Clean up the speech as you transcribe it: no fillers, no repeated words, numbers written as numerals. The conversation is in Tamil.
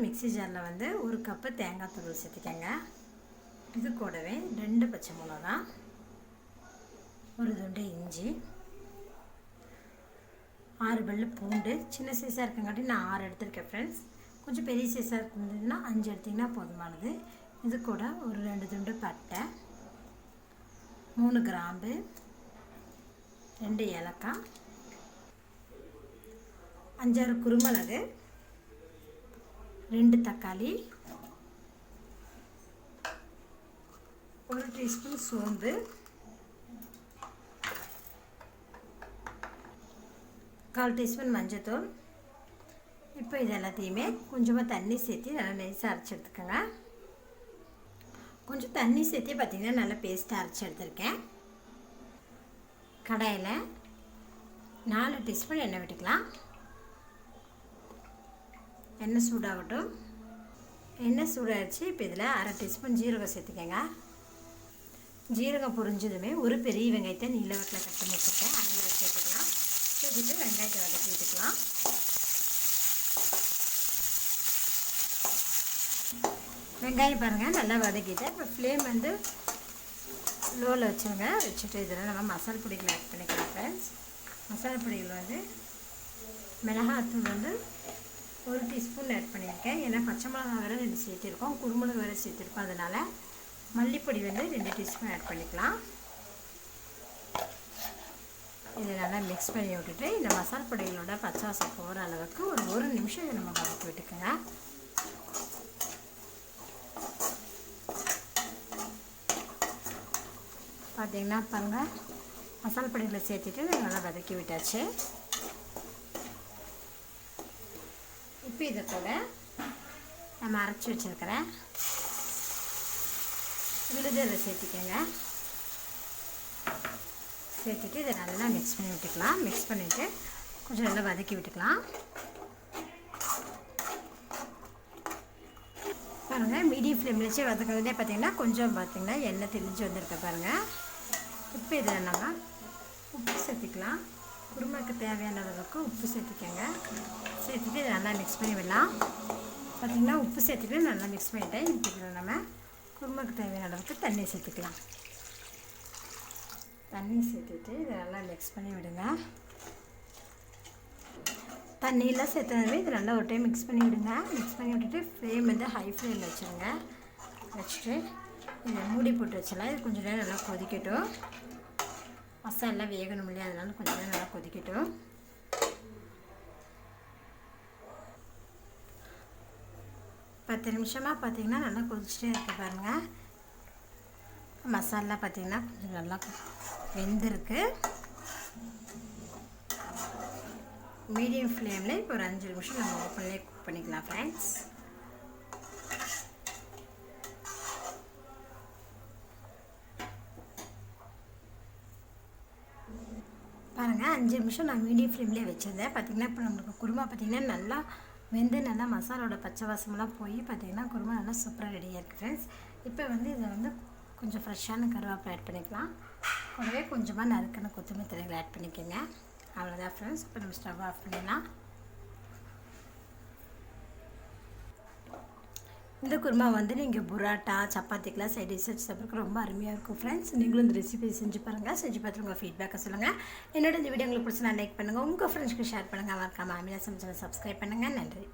மிக்ஸி ஜாரில் வந்து 1 கப்பு தேங்காய் துருவல் சேர்த்துக்கங்க. இது கூடவே 2 பச்சை மிளகா, 1 துண்டு இஞ்சி, 6 பல்லு பூண்டு. சின்ன சைஸாக இருக்கங்காட்டி நான் 6 எடுத்துருக்கேன் ஃப்ரெண்ட்ஸ். கொஞ்சம் பெரிய சைஸாக இருந்ததுன்னா 5 எடுத்திங்கன்னா போதுமானது. இது கூட ஒரு 2 துண்டு பட்டை, 3 கிராம்பு, 2 ஏலக்காய், 5-6 குருமிளகு, 2 தக்காளி, 1 டீஸ்பூன் சோம்பு, 1/4 டீஸ்பூன் மஞ்சத்தூள். இப்போ இது எல்லாத்தையுமே கொஞ்சமாக தண்ணி சேர்த்து நல்லா நைஸாக அரைச்சி எடுத்துக்கோங்க. கொஞ்சம் தண்ணி சேர்த்து பார்த்திங்கன்னா நல்லா பேஸ்ட்டாக அரைச்சி எடுத்துருக்கேன். கடாயில் 4 டீஸ்பூன் எண்ணெய் விட்டுக்கலாம். எண்ணெய் சூடாகட்டும். எண்ணெய் சூடாகிடுச்சு. இப்போ இதில் 1/2 டீஸ்பூன் ஜீரகம் சேர்த்துக்கோங்க. ஜீரகம் பொரிஞ்சதுமே ஒரு பெரிய வெங்காயத்தை நீல வாக்கில் கட் பண்ணி வச்சுருக்கேன், அதில் சேர்த்துக்கலாம். சேர்த்துட்டு வெங்காயத்தை வதக்கி விட்டுக்கலாம். வெங்காயம் பாருங்கள் நல்லா வதக்கிட்டு இப்போ ஃப்ளேம் வந்து லோவில் வச்சுருங்க. வச்சுட்டு இதில் நம்ம மசாலா பொடிகளை ஆட் பண்ணிக்கலாம் ஃப்ரெண்ட்ஸ். மசாலா பொடிகள் வந்து மிளகாத்தூள் வந்து 1 டீஸ்பூன் ஆட் பண்ணியிருக்கேன். ஏன்னா பச்சை மிளகா வேறு 2 சேர்த்துருக்கோம், குருமிளகு வேறு சேர்த்துருக்கோம். அதனால் மல்லிப்பொடி வந்து 2 டீஸ்பூன் ஆட் பண்ணிக்கலாம். இதை நல்லா மிக்ஸ் பண்ணி விட்டுட்டு இந்த மசாலா பொடிகளோட பச்சை வாசம் போகிற அளவுக்கு ஒரு 1 நிமிஷம் இதை நம்ம வதக்கி விட்டுக்கோங்க. பார்த்திங்கன்னா பாருங்கள் மசாலா பொடிகளை சேர்த்துட்டு நல்லா வதக்கி விட்டாச்சு. இப்போ இதை கூட நம்ம அரைச்சி வச்சுருக்கிற விழுதை சேர்த்துக்கோங்க. சேர்த்துட்டு இதை நல்லா மிக்ஸ் பண்ணி விட்டுக்கலாம். மிக்ஸ் பண்ணிவிட்டு கொஞ்சம் நல்லா வதக்கி விட்டுக்கலாம். பாருங்கள் மீடியம் ஃப்ளேமில் வச்சு வதக்கிறதே பார்த்திங்கன்னா கொஞ்சம் பார்த்திங்கன்னா எண்ணெய் தெளிஞ்சு வந்திருக்க பாருங்கள். இப்போ இதில் நம்ம உப்பு சேர்த்துக்கலாம். குருமாக்கு தேவையான அளவுக்கு உப்பு சேர்த்துக்கோங்க. சேர்த்துட்டு இதை நல்லா மிக்ஸ் பண்ணி விடலாம். பார்த்திங்கன்னா உப்பு சேர்த்துட்டு நல்லா மிக்ஸ் பண்ணிவிட்டேன். இப்போ இதில் நம்ம குருமாக்கு தேவையான அளவுக்கு தண்ணி சேர்த்துக்கலாம். தண்ணி சேர்த்துட்டு இதை நல்லா மிக்ஸ் பண்ணி விடுங்க. தண்ணியெலாம் சேர்த்ததுமே இது நல்லா ஒரு டைம் மிக்ஸ் பண்ணி விடுங்க. மிக்ஸ் பண்ணி விட்டுட்டு ஃப்ளேம் வந்து ஹை ஃப்ளேமில் வச்சுருங்க. வச்சுட்டு இதை மூடி போட்டு வச்சலாம். இது கொஞ்சம் நேரம் நல்லா கொதிக்கட்டும். மசாலெலாம் வேகணும் இல்லையா, அதனால கொஞ்சம் நேரம் நல்லா கொதிக்கட்டும். பத்து நிமிஷமாக பார்த்திங்கன்னா நல்லா கொதிச்சுட்டே இருக்க பாருங்கள். மசாலா பார்த்திங்கன்னா கொஞ்சம் நல்லா வெந்திருக்கு. மீடியம் ஃப்ளேமில் இப்போ ஒரு 5 நிமிஷம் நம்ம ஓப்பன்லேயே குக் பண்ணிக்கலாம் ஃப்ரெண்ட்ஸ். பாருங்கள் 5 நிமிஷம் நான் மீடியம் ஃப்ளேம்லேயே வச்சுருந்தேன். பார்த்திங்கன்னா இப்போ நம்மளுக்கு குருமா பார்த்திங்கன்னா நல்லா வெந்து நல்லா மசாலோட பச்சை வாசமெல்லாம் போய் பார்த்திங்கன்னா குருமா நல்லா சூப்பராக ரெடியாக இருக்குது ஃப்ரெண்ட்ஸ். இப்போ வந்து இதை வந்து கொஞ்சம் ஃப்ரெஷ்ஷான கருவேப்பிலை ஆட் பண்ணிக்கலாம். கூடவே கொஞ்சமாக நறுக்கின கொத்தமல்லி தழைகளை ஆட் பண்ணிக்கோங்க. அவ்வளோதான் ஃப்ரெண்ட்ஸ். இப்போ நம்ம ஸ்டவ் ஆஃப் பண்ணிடலாம். இந்த குருமா வந்து நீங்கள் புராட்டா சப்பாத்திக்கெலாம் சைட் டிஷ் வச்சு சாப்பிட்றதுக்கு ரொம்ப அருமையாக இருக்கும் ஃப்ரெண்ட்ஸ். நீங்களும் இந்த ரெசிபி செஞ்சு பாருங்கள். செஞ்சு பார்த்து உங்கள் ஃபீட்பேக்கை சொல்லுங்கள். என்னோட இந்த வீடியோ உங்களுக்கு பிடிச்சி நான் லைக் பண்ணுங்கள். உங்கள் ஃப்ரெண்ட்ஸ்க்கு ஷேர் பண்ணுங்கள். மறக்காமல் ஆமினா சமைச்சலை சப்ஸ்கிரைப் பண்ணுங்கள். நன்றி.